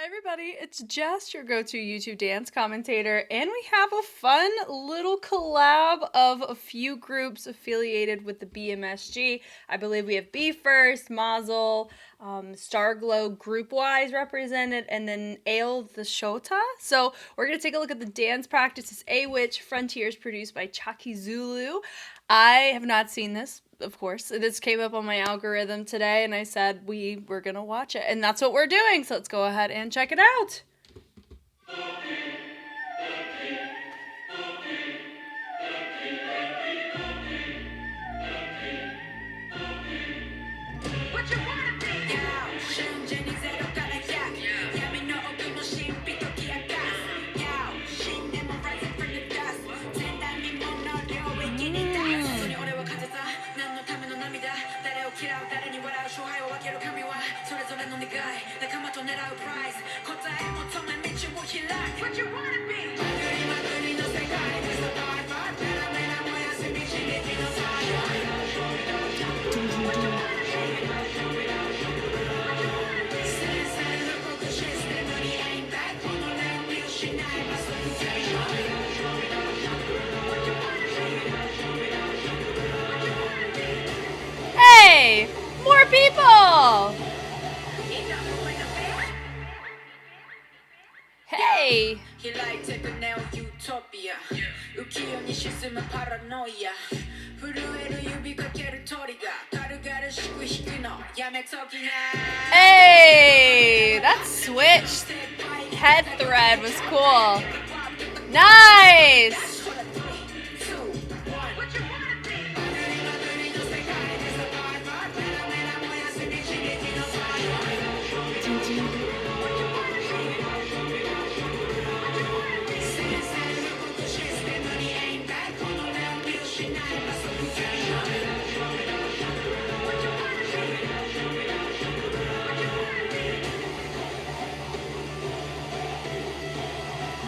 Hi everybody, it's Jess, your go-to YouTube dance commentator, and we have a fun little collab of a few groups affiliated with the BMSG. I believe we have Be First, Mazel, Starglow group-wise represented, and then Ale the Shota. So we're going to take a look at the dance practice. It's Awich, Frontiers, produced by Chaki, Zulu. I have not seen this, of course. This came up on my algorithm today, and I said we were going to watch it. And that's what we're doing, so let's go ahead and check it out. Hey! More people! Hey! Hey! That switch head thread was cool. Nice!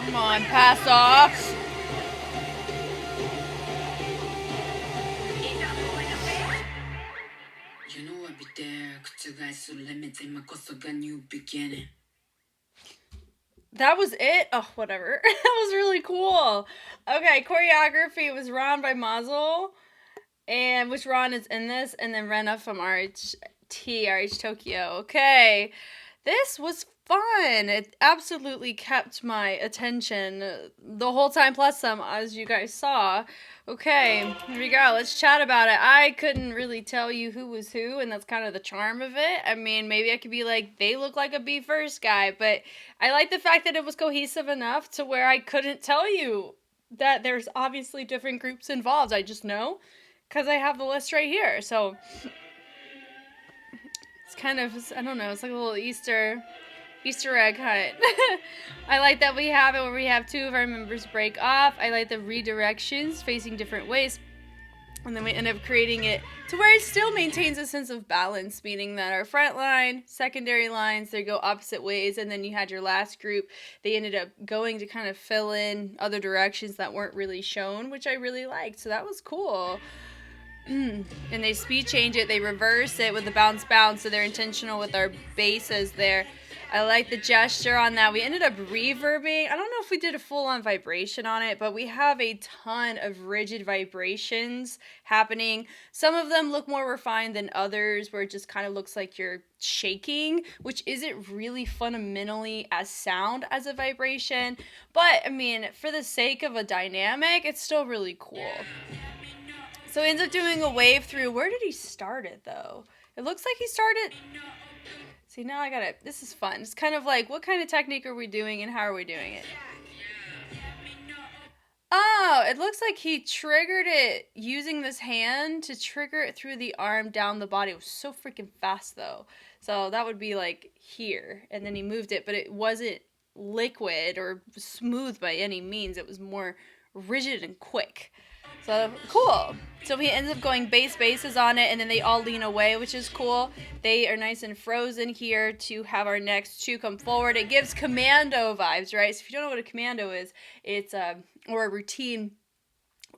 Come on, pass off. That was it? Oh, whatever. That was really cool. Okay, choreography was Ron by Mazel, and which Ron is in this, and then Rena from RH Tokyo. Okay, this was fun. It absolutely kept my attention the whole time, plus some, as you guys saw. Okay, here we go. Let's chat about it. I couldn't really tell you who was who, and that's kind of the charm of it. I mean, maybe I could be like, they look like a Be First guy, but I like the fact that it was cohesive enough to where I couldn't tell you that there's obviously different groups involved. I just know because I have the list right here. So it's kind of, I don't know, it's like a little Easter egg hunt. I like that we have it where we have two of our members break off. I like the redirections facing different ways. And then we end up creating it to where it still maintains a sense of balance, meaning that our front line, secondary lines, they go opposite ways. And then you had your last group. They ended up going to kind of fill in other directions that weren't really shown, which I really liked. So that was cool. And they speed change it. They reverse it with the bounce, so they're intentional with our bases there. I like the gesture on that. We ended up reverbing. I don't know if we did a full-on vibration on it, but we have a ton of rigid vibrations happening. Some of them look more refined than others, where it just kind of looks like you're shaking, which isn't really fundamentally as sound as a vibration. But, I mean, for the sake of a dynamic, it's still really cool. So he ends up doing a wave through. Where did he start it, though? It looks like he started... See, now I gotta... This is fun. It's kind of like, what kind of technique are we doing and how are we doing it? Oh, it looks like he triggered it using this hand to trigger it through the arm down the body. It was so freaking fast, though. So that would be like here. And then he moved it, but it wasn't liquid or smooth by any means. It was more rigid and quick. So, cool. So he ends up going bases on it, and then they all lean away, which is cool. They are nice and frozen here to have our next two come forward. It gives commando vibes, right? So if you don't know what a commando is, it's or a routine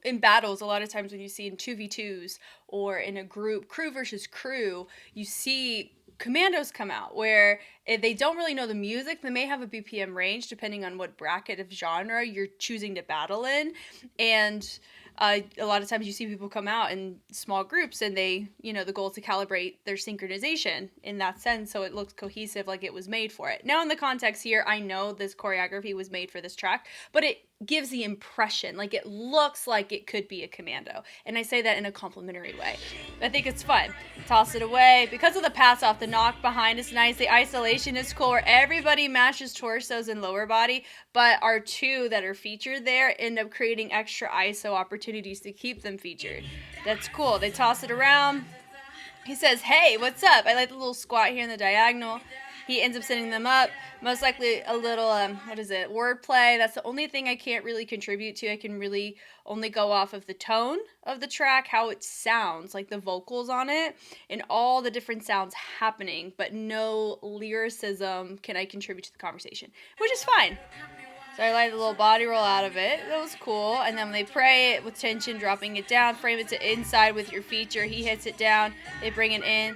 in battles. A lot of times when you see in 2v2s or in a group, crew versus crew, you see commandos come out, where if they don't really know the music, they may have a BPM range depending on what bracket of genre you're choosing to battle in. And a lot of times you see people come out in small groups, and they, the goal is to calibrate their synchronization in that sense so it looks cohesive, like it was made for it. Now, in the context here, I know this choreography was made for this track, but it gives the impression, like it looks like it could be a commando. And I say that in a complimentary way. I think it's fun. Toss it away. Because of the pass off, the knock behind is nice. The isolation is cool, where everybody matches torsos and lower body, but our two that are featured there end up creating extra ISO opportunities to keep them featured. That's cool. They toss it around. He says, hey, what's up? I like the little squat here in the diagonal. He ends up setting them up. Most likely a little, wordplay. That's the only thing I can't really contribute to. I can really only go off of the tone of the track, how it sounds, like the vocals on it, and all the different sounds happening, but no lyricism can I contribute to the conversation, which is fine. So I like the little body roll out of it. That was cool. And then when they pray it with tension, dropping it down, frame it to inside with your feature. He hits it down. They bring it in.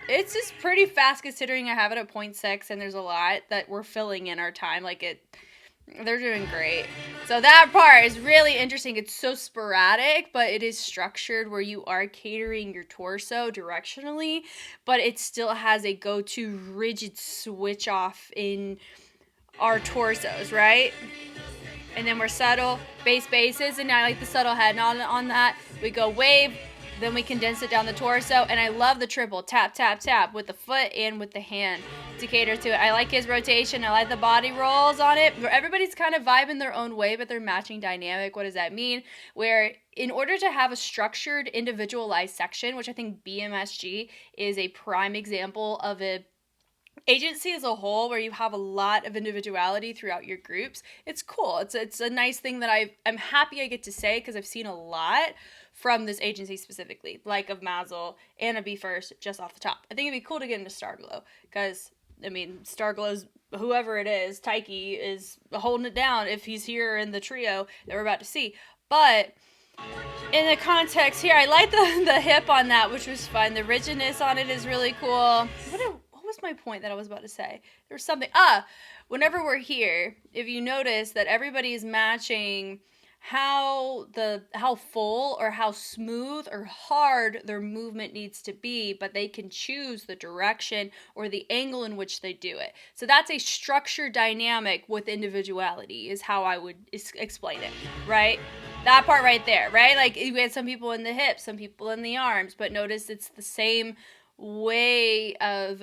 It's just pretty fast considering I have it at 0.6 and there's a lot that we're filling in our time. They're doing great. So that part is really interesting. It's so sporadic, but it is structured where you are catering your torso directionally, but it still has a go-to rigid switch off in our torsos, right? And then we're subtle, bases, and I like the subtle head nod on that. We go wave, then we condense it down the torso, and I love the triple tap, tap, tap with the foot and with the hand to cater to it. I like his rotation. I like the body rolls on it. Everybody's kind of vibing their own way, but they're matching dynamic. What does that mean? Where in order to have a structured, individualized section, which I think BMSG is a prime example of a agency as a whole, where you have a lot of individuality throughout your groups, it's cool. It's a nice thing that I'm happy I get to say, because I've seen a lot from this agency specifically, like of Mazel and a Be First, just off the top. I think it'd be cool to get into Starglow, because Starglow's, whoever it is, Chaki is holding it down if he's here in the trio that we're about to see. But in the context here, I like the hip on that, which was fun. The rigidness on it is really cool. What was my point that I was about to say? There was something. Whenever we're here, if you notice that everybody is matching how full or how smooth or hard their movement needs to be, but they can choose the direction or the angle in which they do it. So that's a structured dynamic with individuality, is how I would explain it, right? That part right there, right? Like, we had some people in the hips, some people in the arms, but notice it's the same way of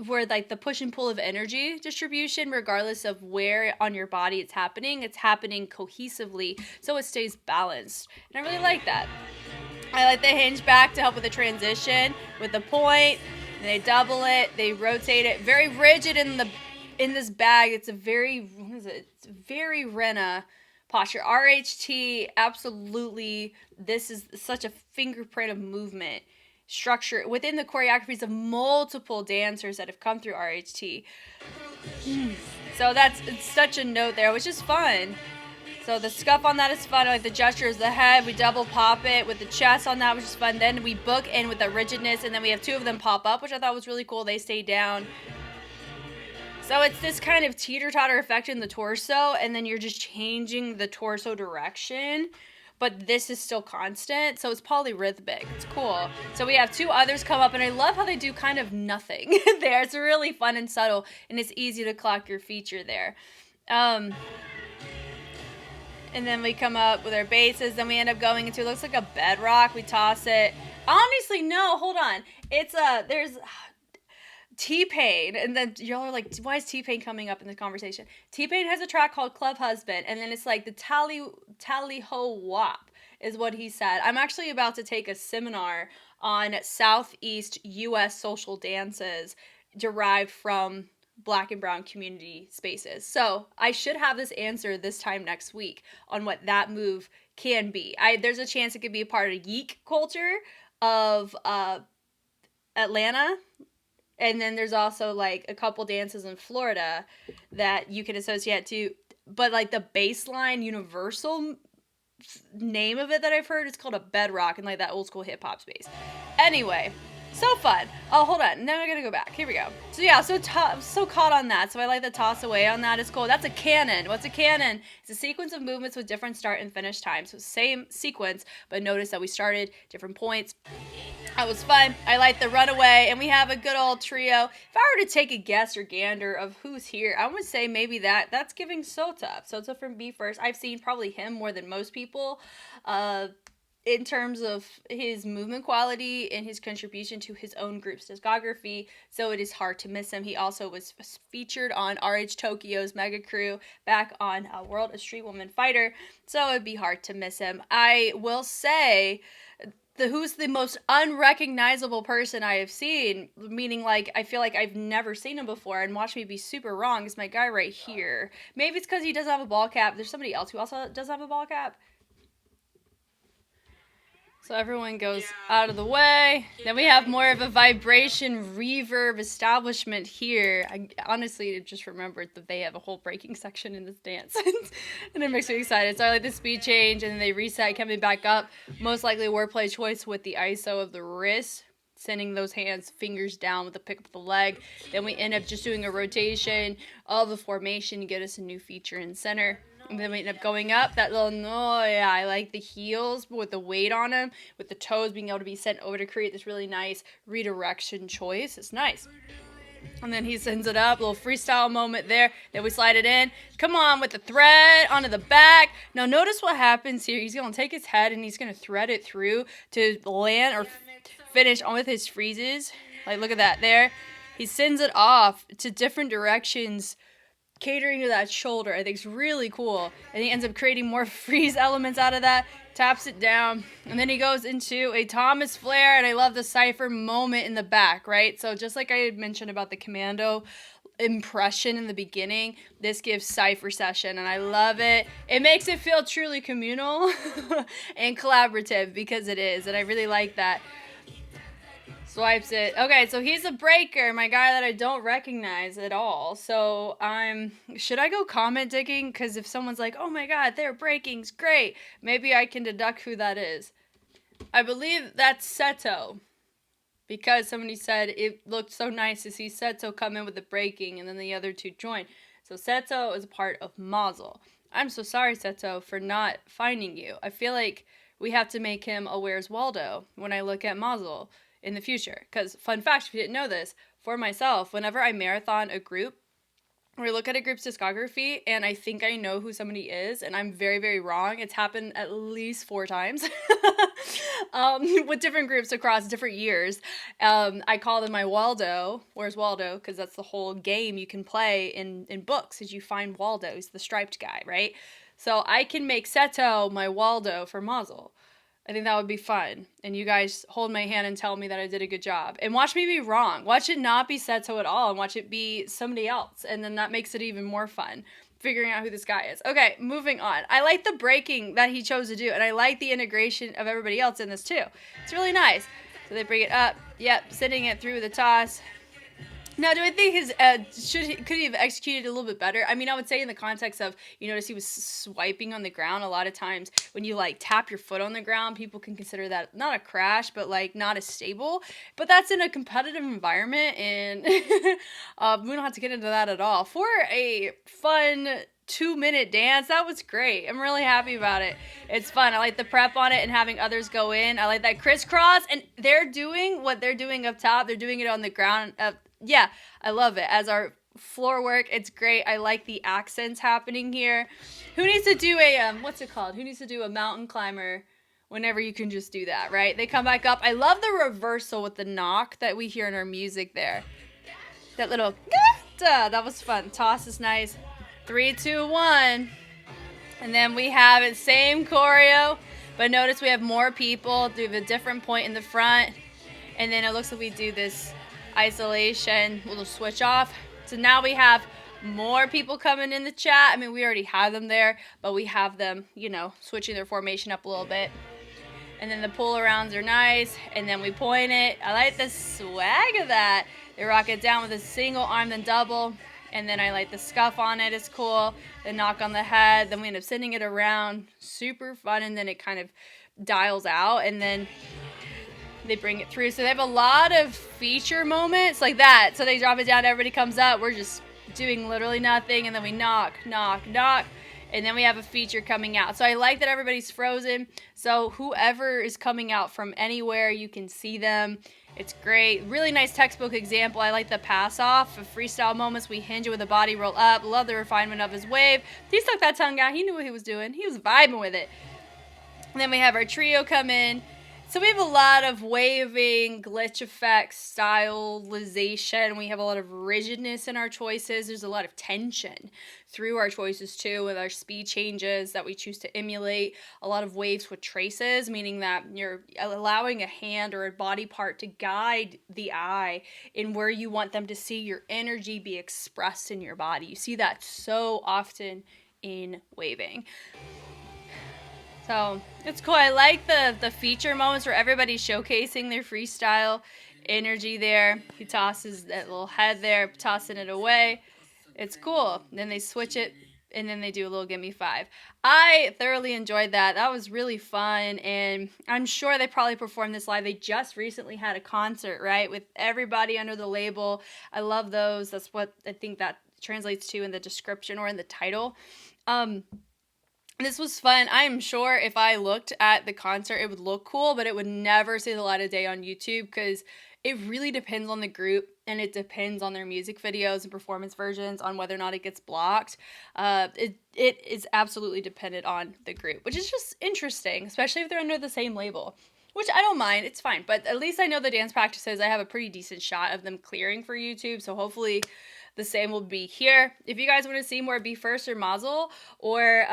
where, like, the push and pull of energy distribution, regardless of where on your body it's happening cohesively, so it stays balanced. And I really like that. I like the hinge back to help with the transition with the point. And they double it, they rotate it, very rigid in this bag. It's a very, it's very Rena posture. RHT, absolutely. This is such a fingerprint of movement structure within the choreographies of multiple dancers that have come through RHT. So it's such a note there, which is fun. So the scuff on that is fun. I like the gestures, the head, we double pop it with the chest on that, which is fun. Then we book in with the rigidness, and then we have two of them pop up, which I thought was really cool. They stay down. So it's this kind of teeter-totter effect in the torso, and then you're just changing the torso direction, but this is still constant, so it's polyrhythmic. It's cool. So we have two others come up, and I love how they do kind of nothing there. It's really fun and subtle, and it's easy to clock your feature there. And then we come up with our bases, then we end up going into, it looks like a bedrock. We toss it. Honestly, no, hold on. It's there's T-Pain, and then y'all are like, why is T-Pain coming up in the conversation? T-Pain has a track called Club Husband, and then it's like the Tally Ho Wop is what he said. I'm actually about to take a seminar on Southeast U.S. social dances derived from Black and Brown community spaces. So I should have this answer this time next week on what that move can be. There's a chance it could be a part of geek culture of Atlanta. And then there's also, like, a couple dances in Florida that you can associate to. But, like, the baseline universal name of it that I've heard is called a bedrock, and, like, that old school hip-hop space. Anyway, So fun. Oh, hold on. Now I gotta go back. Here we go. So yeah, so caught on that. So I like the toss away on that. It's cool. That's a canon. What's a canon? It's a sequence of movements with different start and finish times. So same sequence, but notice that we started different points. That was fun. I like the runaway, and we have a good old trio. If I were to take a guess or gander of who's here, I would say maybe that's giving Sota. Sota from B First. I've seen probably him more than most people. In terms of his movement quality and his contribution to his own group's discography, so it is hard to miss him. He also was featured on RH Tokyo's Mega Crew back on World of Street Woman Fighter, so it'd be hard to miss him. I will say who's the most unrecognizable person I have seen, meaning like I feel like I've never seen him before, and watch me be super wrong, is my guy right here. Maybe it's because he doesn't have a ball cap. There's somebody else who also doesn't have a ball cap. So everyone goes out of the way. Then we have more of a vibration reverb establishment here. I honestly just remembered that they have a whole breaking section in this dance. And it makes me excited. So I like the speed change, and then they reset coming back up. Most likely wordplay choice with the ISO of the wrist, sending those fingers down with the pick of the leg. Then we end up just doing a rotation of the formation to get us a new feature in center. And then we end up going up. That little, I like the heels with the weight on them, with the toes being able to be sent over to create this really nice redirection choice. It's nice. And then he sends it up, a little freestyle moment there. Then we slide it in. Come on with the thread onto the back. Now notice what happens here. He's going to take his head and he's going to thread it through to land or finish on with his freezes. Like, look at that there. He sends it off to different directions, catering to that shoulder. I think it's really cool. And he ends up creating more freeze elements out of that, taps it down, and then he goes into a Thomas Flare, and I love the cipher moment in the back, right? So just like I had mentioned about the commando impression in the beginning, this gives cipher session, and I love it. It makes it feel truly communal and collaborative, because it is, and I really like that. Swipes it. Okay, so he's a breaker, my guy that I don't recognize at all. So should I go comment digging? Because if someone's like, oh my god, they're breaking's great, maybe I can deduct who that is. I believe that's Seto, because somebody said it looked so nice to see Seto come in with the breaking and then the other two join. So Seto is a part of Mazel. I'm so sorry, Seto, for not finding you. I feel like we have to make him a Where's Waldo when I look at Mazel in the future. Because, fun fact, if you didn't know this, for myself, whenever I marathon a group, or I look at a group's discography, and I think I know who somebody is, and I'm very, very wrong. It's happened at least 4 times with different groups across different years. I call them my Waldo. Where's Waldo? Because that's the whole game you can play in books, is you find Waldo. He's the striped guy, right? So I can make Seto my Waldo for Mazel. I think that would be fun. And you guys hold my hand and tell me that I did a good job. And watch me be wrong. Watch it not be Seto at all, and watch it be somebody else. And then that makes it even more fun, figuring out who this guy is. Okay, moving on. I like the breaking that he chose to do, and I like the integration of everybody else in this too. It's really nice. So they bring it up. Yep, sending it through the toss. Now, do I think could he have executed a little bit better? I mean, I would say in the context of, you notice he was swiping on the ground. A lot of times when you like tap your foot on the ground, people can consider that not a crash, but like not as stable. But that's in a competitive environment, and we don't have to get into that at all. For a fun 2-minute dance, that was great. I'm really happy about it. It's fun. I like the prep on it and having others go in. I like that crisscross, and they're doing what they're doing up top. They're doing it on the ground. Yeah, I love it. As our floor work, it's great. I like the accents happening here. Who needs to do a, what's it called? Who needs to do a mountain climber whenever you can just do that, right? They come back up. I love the reversal with the knock that we hear in our music there. That little, that was fun. Toss is nice. 3, 2, 1. And then we have it, same choreo, but notice we have more people do the different point in the front. And then it looks like we do this isolation, little switch off. So now we have more people coming in the chat. I mean, we already have them there, but we have them, you know, switching their formation up a little bit. And then the pull arounds are nice, and then we point it. I like the swag of that. They rock it down with a single arm, then double, and then I like the scuff on it. It's cool. The knock on the head, then we end up sending it around. Super fun, and then it kind of dials out, and then They bring it through. So they have a lot of feature moments like that. So they drop it down, everybody comes up. We're just doing literally nothing. And then we knock, knock, knock. And then we have a feature coming out. So I like that everybody's frozen. So whoever is coming out from anywhere, you can see them. It's great. Really nice textbook example. I like the pass off of freestyle moments. We hinge it with a body roll up. Love the refinement of his wave. He stuck that tongue out. He knew what he was doing. He was vibing with it. And then we have our trio come in. So we have a lot of waving, glitch effects, stylization. We have a lot of rigidness in our choices. There's a lot of tension through our choices too, with our speed changes that we choose to emulate. A lot of waves with traces, meaning that you're allowing a hand or a body part to guide the eye in where you want them to see your energy be expressed in your body. You see that so often in waving. So it's cool. I like the feature moments where everybody's showcasing their freestyle energy there. He tosses that little head there, tossing it away. It's cool. Then they switch it, and then they do a little gimme five. I thoroughly enjoyed that. That was really fun, and I'm sure they probably performed this live. They just recently had a concert, right, with everybody under the label. I love those. That's what I think that translates to in the description or in the title. This was fun. I'm sure if I looked at the concert, it would look cool, but it would never see the light of day on YouTube because it really depends on the group and it depends on their music videos and performance versions on whether or not it gets blocked. It is absolutely dependent on the group, which is just interesting, especially if they're under the same label, which I don't mind. It's fine. But at least I know the dance practices. I have a pretty decent shot of them clearing for YouTube, so hopefully the same will be here. If you guys want to see more Be First or Mazel or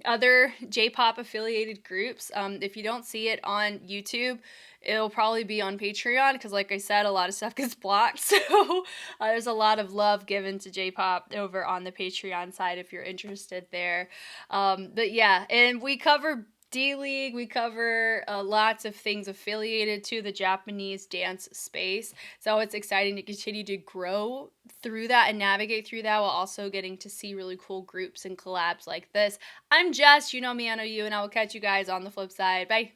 other J-pop affiliated groups, if you don't see it on YouTube, it'll probably be on Patreon because, like I said, a lot of stuff gets blocked. So there's a lot of love given to J-pop over on the Patreon side if you're interested there. But yeah, and we cover D-League, we cover lots of things affiliated to the Japanese dance space. So it's exciting to continue to grow through that and navigate through that while also getting to see really cool groups and collabs like this. I'm Jess, you know me, I know you, and I will catch you guys on the flip side. Bye.